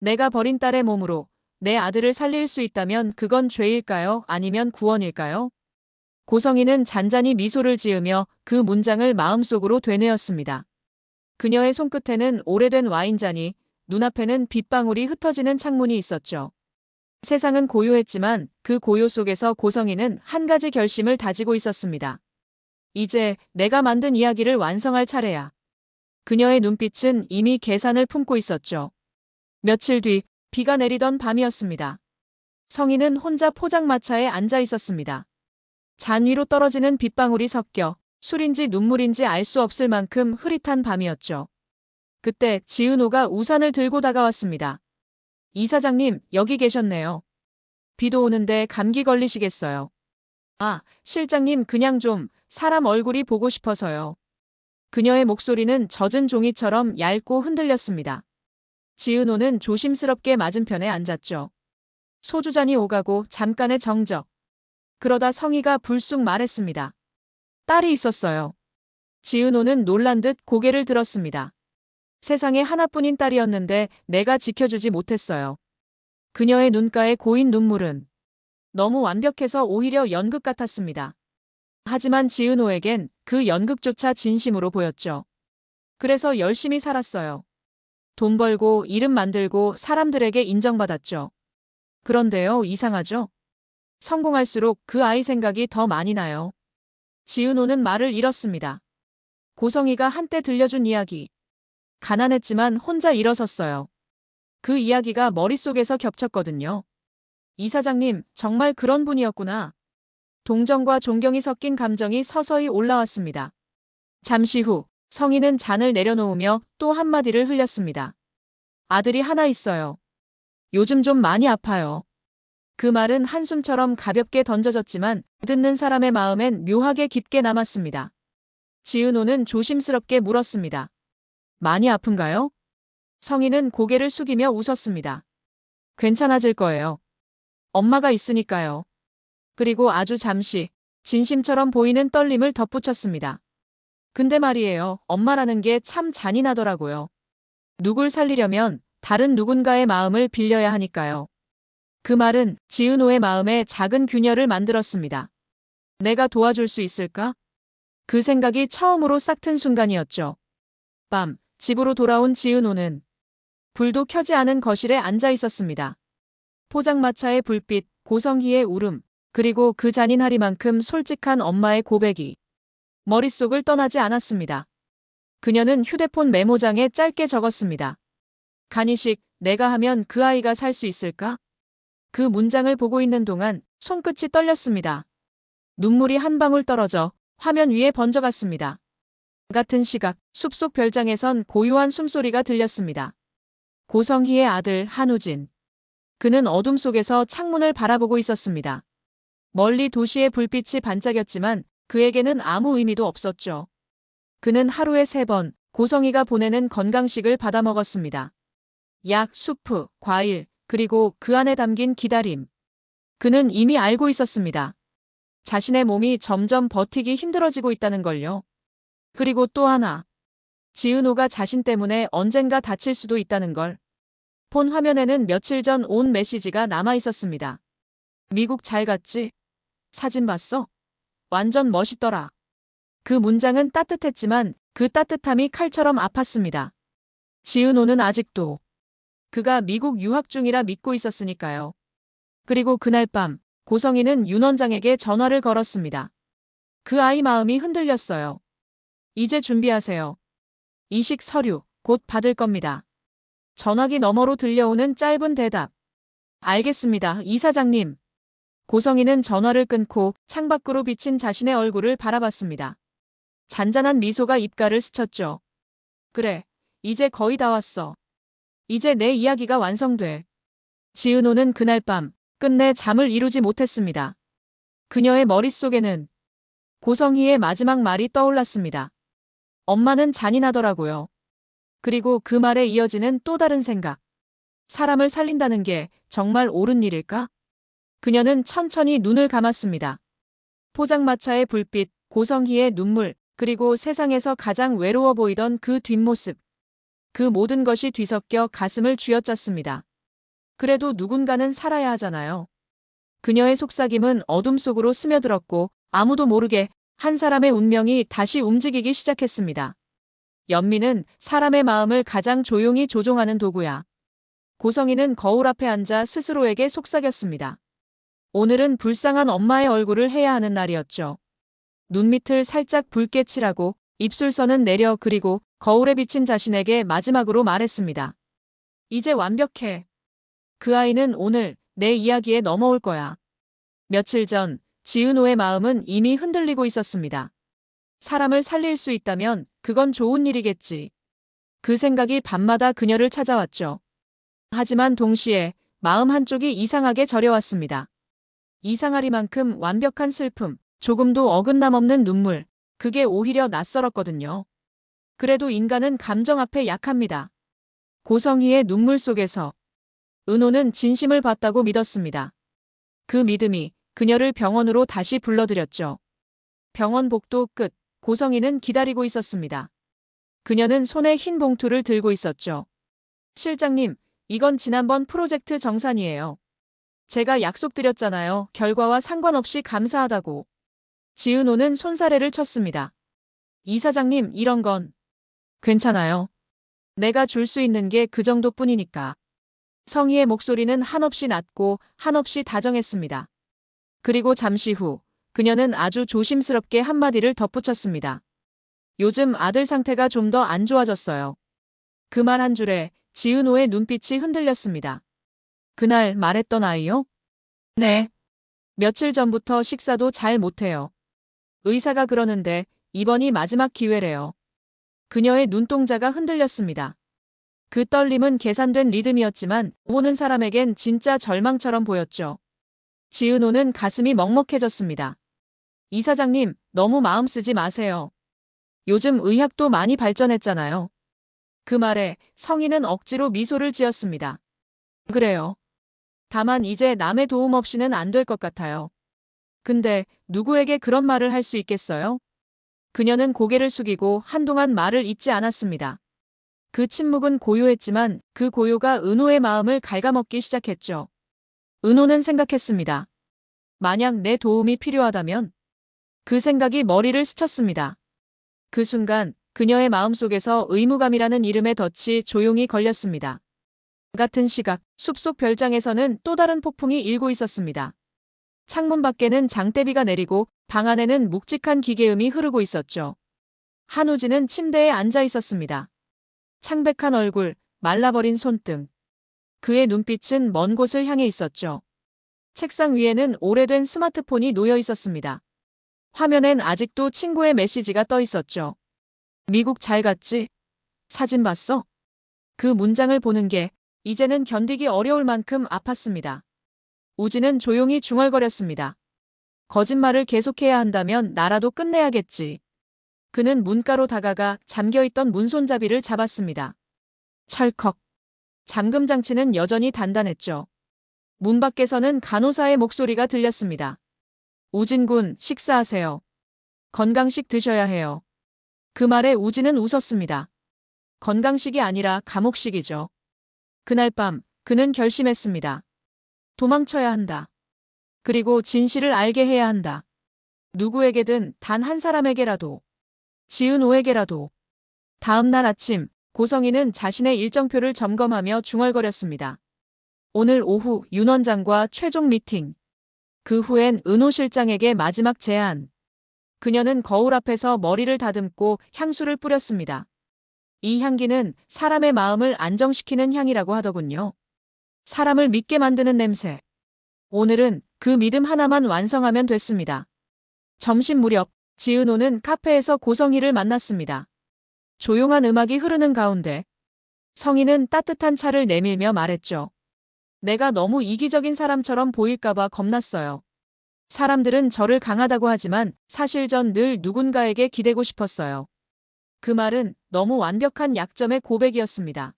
내가 버린 딸의 몸으로 내 아들을 살릴 수 있다면 그건 죄일까요? 아니면 구원일까요? 고성희는 잔잔히 미소를 지으며 그 문장을 마음속으로 되뇌었습니다. 그녀의 손끝에는 오래된 와인잔이, 눈앞에는 빗방울이 흩어지는 창문이 있었죠. 세상은 고요했지만 그 고요 속에서 고성희는 한 가지 결심을 다지고 있었습니다. 이제 내가 만든 이야기를 완성할 차례야. 그녀의 눈빛은 이미 계산을 품고 있었죠. 며칠 뒤 비가 내리던 밤이었습니다. 성희는 혼자 포장마차에 앉아 있었습니다. 잔 위로 떨어지는 빗방울이 섞여 술인지 눈물인지 알 수 없을 만큼 흐릿한 밤이었죠. 그때 지은호가 우산을 들고 다가왔습니다. 이사장님, 여기 계셨네요. 비도 오는데 감기 걸리시겠어요. 아, 실장님 그냥 좀 사람 얼굴이 보고 싶어서요. 그녀의 목소리는 젖은 종이처럼 얇고 흔들렸습니다. 지은호는 조심스럽게 맞은편에 앉았죠. 소주잔이 오가고 잠깐의 정적. 그러다 성희가 불쑥 말했습니다. 딸이 있었어요. 지은호는 놀란 듯 고개를 들었습니다. 세상에 하나뿐인 딸이었는데 내가 지켜주지 못했어요. 그녀의 눈가에 고인 눈물은 너무 완벽해서 오히려 연극 같았습니다. 하지만 지은호에겐 그 연극조차 진심으로 보였죠. 그래서 열심히 살았어요. 돈 벌고 이름 만들고 사람들에게 인정받았죠. 그런데요, 이상하죠? 성공할수록 그 아이 생각이 더 많이 나요. 지은호는 말을 잃었습니다. 고성희가 한때 들려준 이야기. 가난했지만 혼자 일어섰어요. 그 이야기가 머릿속에서 겹쳤거든요. 이사장님, 정말 그런 분이었구나. 동정과 존경이 섞인 감정이 서서히 올라왔습니다. 잠시 후 성희는 잔을 내려놓으며 또 한마디를 흘렸습니다. 아들이 하나 있어요. 요즘 좀 많이 아파요. 그 말은 한숨처럼 가볍게 던져졌지만 듣는 사람의 마음엔 묘하게 깊게 남았습니다. 지은호는 조심스럽게 물었습니다. 많이 아픈가요? 성희는 고개를 숙이며 웃었습니다. 괜찮아질 거예요. 엄마가 있으니까요. 그리고 아주 잠시 진심처럼 보이는 떨림을 덧붙였습니다. 근데 말이에요. 엄마라는 게 참 잔인하더라고요. 누굴 살리려면 다른 누군가의 마음을 빌려야 하니까요. 그 말은 지은호의 마음에 작은 균열을 만들었습니다. 내가 도와줄 수 있을까? 그 생각이 처음으로 싹튼 순간이었죠. 밤, 집으로 돌아온 지은호는 불도 켜지 않은 거실에 앉아 있었습니다. 포장마차의 불빛, 고성희의 울음, 그리고 그 잔인하리만큼 솔직한 엄마의 고백이 머릿속을 떠나지 않았습니다. 그녀는 휴대폰 메모장에 짧게 적었습니다. 간이식, 내가 하면 그 아이가 살 수 있을까? 그 문장을 보고 있는 동안 손끝이 떨렸습니다. 눈물이 한 방울 떨어져 화면 위에 번져갔습니다. 같은 시각, 숲속 별장에선 고요한 숨소리가 들렸습니다. 고성희의 아들 한우진. 그는 어둠 속에서 창문을 바라보고 있었습니다. 멀리 도시의 불빛이 반짝였지만 그에게는 아무 의미도 없었죠. 그는 하루에 3번 고성희가 보내는 건강식을 받아 먹었습니다. 약, 수프, 과일, 그리고 그 안에 담긴 기다림. 그는 이미 알고 있었습니다. 자신의 몸이 점점 버티기 힘들어지고 있다는 걸요. 그리고 또 하나. 지은호가 자신 때문에 언젠가 다칠 수도 있다는 걸. 폰 화면에는 며칠 전 온 메시지가 남아 있었습니다. 미국 잘 갔지? 사진 봤어? 완전 멋있더라. 그 문장은 따뜻했지만 그 따뜻함이 칼처럼 아팠습니다. 지은호는 아직도 그가 미국 유학 중이라 믿고 있었으니까요. 그리고 그날 밤 고성희는 윤 원장에게 전화를 걸었습니다. 그 아이 마음이 흔들렸어요. 이제 준비하세요. 이식 서류 곧 받을 겁니다. 전화기 너머로 들려오는 짧은 대답. 알겠습니다, 이사장님. 고성희는 전화를 끊고 창밖으로 비친 자신의 얼굴을 바라봤습니다. 잔잔한 미소가 입가를 스쳤죠. 그래, 이제 거의 다 왔어. 이제 내 이야기가 완성돼. 지은호는 그날 밤 끝내 잠을 이루지 못했습니다. 그녀의 머릿속에는 고성희의 마지막 말이 떠올랐습니다. 엄마는 잔인하더라고요. 그리고 그 말에 이어지는 또 다른 생각. 사람을 살린다는 게 정말 옳은 일일까? 그녀는 천천히 눈을 감았습니다. 포장마차의 불빛, 고성희의 눈물, 그리고 세상에서 가장 외로워 보이던 그 뒷모습. 그 모든 것이 뒤섞여 가슴을 쥐어짰습니다. 그래도 누군가는 살아야 하잖아요. 그녀의 속삭임은 어둠 속으로 스며들었고 아무도 모르게 한 사람의 운명이 다시 움직이기 시작했습니다. 연민은 사람의 마음을 가장 조용히 조종하는 도구야. 고성이는 거울 앞에 앉아 스스로에게 속삭였습니다. 오늘은 불쌍한 엄마의 얼굴을 해야 하는 날이었죠. 눈밑을 살짝 붉게 칠하고 입술선은 내려 그리고 거울에 비친 자신에게 마지막으로 말했습니다. 이제 완벽해. 그 아이는 오늘 내 이야기에 넘어올 거야. 며칠 전 지은호의 마음은 이미 흔들리고 있었습니다. 사람을 살릴 수 있다면 그건 좋은 일이겠지. 그 생각이 밤마다 그녀를 찾아왔죠. 하지만 동시에 마음 한쪽이 이상하게 저려왔습니다. 이상하리만큼 완벽한 슬픔, 조금도 어긋남 없는 눈물, 그게 오히려 낯설었거든요. 그래도 인간은 감정 앞에 약합니다. 고성희의 눈물 속에서 은호는 진심을 봤다고 믿었습니다. 그 믿음이 그녀를 병원으로 다시 불러들였죠. 병원 복도 끝, 고성희는 기다리고 있었습니다. 그녀는 손에 흰 봉투를 들고 있었죠. 실장님, 이건 지난번 프로젝트 정산이에요. 제가 약속드렸잖아요. 결과와 상관없이 감사하다고. 지은호는 손사래를 쳤습니다. 이사장님, 이런 건 괜찮아요. 내가 줄 수 있는 게 그 정도뿐이니까. 성희의 목소리는 한없이 낮고 한없이 다정했습니다. 그리고 잠시 후 그녀는 아주 조심스럽게 한마디를 덧붙였습니다. 요즘 아들 상태가 좀 더 안 좋아졌어요. 그 말 한 줄에 지은호의 눈빛이 흔들렸습니다. 그날 말했던 아이요? 네. 며칠 전부터 식사도 잘 못해요. 의사가 그러는데 이번이 마지막 기회래요. 그녀의 눈동자가 흔들렸습니다. 그 떨림은 계산된 리듬이었지만 보는 사람에겐 진짜 절망처럼 보였죠. 지은호는 가슴이 먹먹해졌습니다. 이사장님, 너무 마음 쓰지 마세요. 요즘 의학도 많이 발전했잖아요. 그 말에 성희는 억지로 미소를 지었습니다. 그래요. 다만 이제 남의 도움 없이는 안 될 것 같아요. 근데 누구에게 그런 말을 할 수 있겠어요? 그녀는 고개를 숙이고 한동안 말을 잇지 않았습니다. 그 침묵은 고요했지만 그 고요가 은호의 마음을 갉아먹기 시작했죠. 은호는 생각했습니다. 만약 내 도움이 필요하다면? 그 생각이 머리를 스쳤습니다. 그 순간 그녀의 마음속에서 의무감이라는 이름의 덫이 조용히 걸렸습니다. 같은 시각 숲속 별장에서는 또 다른 폭풍이 일고 있었습니다. 창문 밖에는 장대비가 내리고 방 안에는 묵직한 기계음이 흐르고 있었죠. 한우진은 침대에 앉아 있었습니다. 창백한 얼굴, 말라버린 손등. 그의 눈빛은 먼 곳을 향해 있었죠. 책상 위에는 오래된 스마트폰이 놓여 있었습니다. 화면엔 아직도 친구의 메시지가 떠 있었죠. 미국 잘 갔지? 사진 봤어? 그 문장을 보는 게 이제는 견디기 어려울 만큼 아팠습니다. 우진은 조용히 중얼거렸습니다. 거짓말을 계속해야 한다면 나라도 끝내야겠지. 그는 문가로 다가가 잠겨있던 문손잡이를 잡았습니다. 찰컥. 잠금 장치는 여전히 단단했죠. 문 밖에서는 간호사의 목소리가 들렸습니다. 우진 군, 식사하세요. 건강식 드셔야 해요. 그 말에 우진은 웃었습니다. 건강식이 아니라 감옥식이죠. 그날 밤 그는 결심했습니다. 도망쳐야 한다. 그리고 진실을 알게 해야 한다. 누구에게든 단 한 사람에게라도. 지은호에게라도. 다음 날 아침 고성희는 자신의 일정표를 점검하며 중얼거렸습니다. 오늘 오후 윤 원장과 최종 미팅. 그 후엔 은호 실장에게 마지막 제안. 그녀는 거울 앞에서 머리를 다듬고 향수를 뿌렸습니다. 이 향기는 사람의 마음을 안정시키는 향이라고 하더군요. 사람을 믿게 만드는 냄새. 오늘은 그 믿음 하나만 완성하면 됐습니다. 점심 무렵 지은호는 카페에서 고성희를 만났습니다. 조용한 음악이 흐르는 가운데 성희는 따뜻한 차를 내밀며 말했죠. 내가 너무 이기적인 사람처럼 보일까봐 겁났어요. 사람들은 저를 강하다고 하지만 사실 전 늘 누군가에게 기대고 싶었어요. 그 말은 너무 완벽한 약점의 고백이었습니다.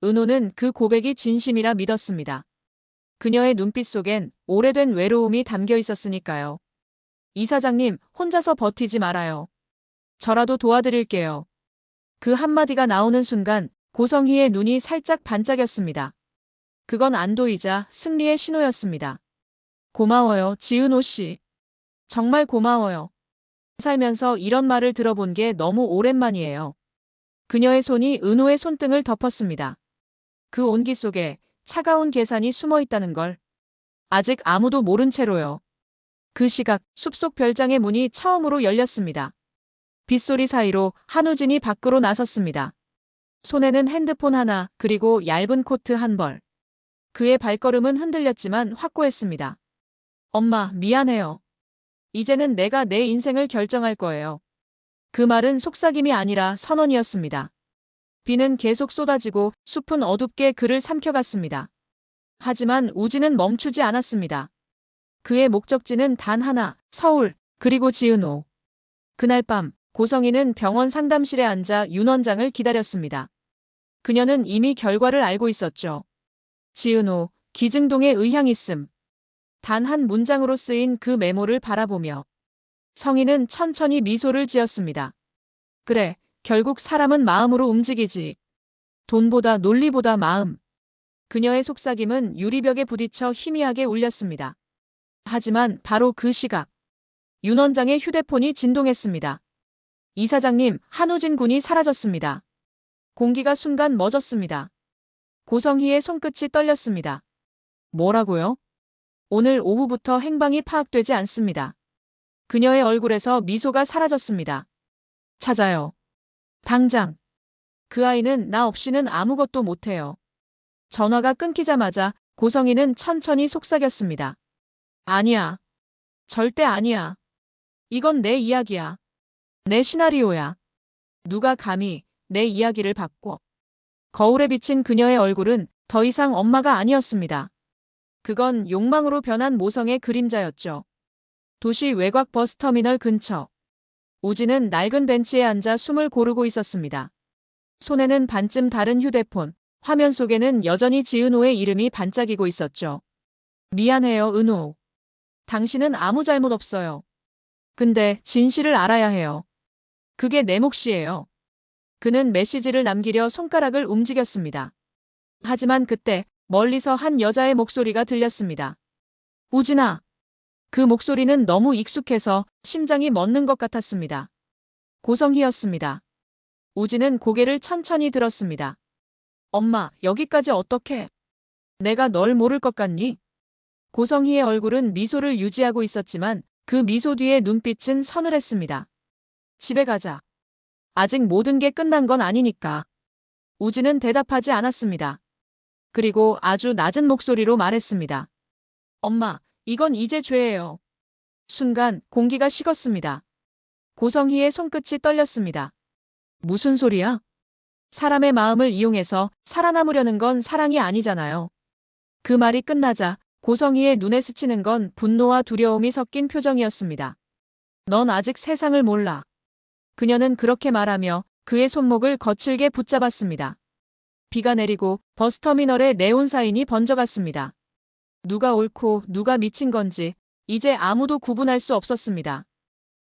은호는 그 고백이 진심이라 믿었습니다. 그녀의 눈빛 속엔 오래된 외로움이 담겨 있었으니까요. 이사장님, 혼자서 버티지 말아요. 저라도 도와드릴게요. 그 한마디가 나오는 순간 고성희의 눈이 살짝 반짝였습니다. 그건 안도이자 승리의 신호였습니다. 고마워요, 지은호 씨. 정말 고마워요. 살면서 이런 말을 들어본 게 너무 오랜만이에요. 그녀의 손이 은호의 손등을 덮었습니다. 그 온기 속에 차가운 계산이 숨어 있다는 걸 아직 아무도 모른 채로요. 그 시각 숲속 별장의 문이 처음으로 열렸습니다. 빗소리 사이로 한우진이 밖으로 나섰습니다. 손에는 핸드폰 하나 그리고 얇은 코트 한 벌. 그의 발걸음은 흔들렸지만 확고했습니다. 엄마, 미안해요. 이제는 내가 내 인생을 결정할 거예요. 그 말은 속삭임이 아니라 선언이었습니다. 비는 계속 쏟아지고 숲은 어둡게 그를 삼켜갔습니다. 하지만 우진은 멈추지 않았습니다. 그의 목적지는 단 하나, 서울, 그리고 지은호. 그날 밤 고성이는 병원 상담실에 앉아 윤 원장을 기다렸습니다. 그녀는 이미 결과를 알고 있었죠. 지은호, 기증동에 의향 있음. 단 한 문장으로 쓰인 그 메모를 바라보며 성희는 천천히 미소를 지었습니다. 그래, 결국 사람은 마음으로 움직이지. 돈보다 논리보다 마음. 그녀의 속삭임은 유리벽에 부딪혀 희미하게 울렸습니다. 하지만 바로 그 시각, 윤 원장의 휴대폰이 진동했습니다. 이사장님, 한우진 군이 사라졌습니다. 공기가 순간 멎었습니다. 고성희의 손끝이 떨렸습니다. 뭐라고요? 오늘 오후부터 행방이 파악되지 않습니다. 그녀의 얼굴에서 미소가 사라졌습니다. 찾아요. 당장. 그 아이는 나 없이는 아무것도 못해요. 전화가 끊기자마자 고성희는 천천히 속삭였습니다. 아니야. 절대 아니야. 이건 내 이야기야. 내 시나리오야. 누가 감히 내 이야기를 바꿔. 거울에 비친 그녀의 얼굴은 더 이상 엄마가 아니었습니다. 그건 욕망으로 변한 모성의 그림자였죠. 도시 외곽 버스터미널 근처. 우진은 낡은 벤치에 앉아 숨을 고르고 있었습니다. 손에는 반쯤 다른 휴대폰, 화면 속에는 여전히 지은호의 이름이 반짝이고 있었죠. 미안해요, 은호. 당신은 아무 잘못 없어요. 근데 진실을 알아야 해요. 그게 내 몫이에요. 그는 메시지를 남기려 손가락을 움직였습니다. 하지만 그때 멀리서 한 여자의 목소리가 들렸습니다. 우진아. 그 목소리는 너무 익숙해서 심장이 멎는 것 같았습니다. 고성희였습니다. 우진은 고개를 천천히 들었습니다. 엄마, 여기까지 어떻게? 내가 널 모를 것 같니? 고성희의 얼굴은 미소를 유지하고 있었지만 그 미소 뒤의 눈빛은 서늘했습니다. 집에 가자. 아직 모든 게 끝난 건 아니니까. 우진은 대답하지 않았습니다. 그리고 아주 낮은 목소리로 말했습니다. 엄마, 이건 이제 죄예요. 순간 공기가 식었습니다. 고성희의 손끝이 떨렸습니다. 무슨 소리야? 사람의 마음을 이용해서 살아남으려는 건 사랑이 아니잖아요. 그 말이 끝나자 고성희의 눈에 스치는 건 분노와 두려움이 섞인 표정이었습니다. 넌 아직 세상을 몰라. 그녀는 그렇게 말하며 그의 손목을 거칠게 붙잡았습니다. 비가 내리고 버스터미널에 네온 사인이 번져갔습니다. 누가 옳고 누가 미친 건지 이제 아무도 구분할 수 없었습니다.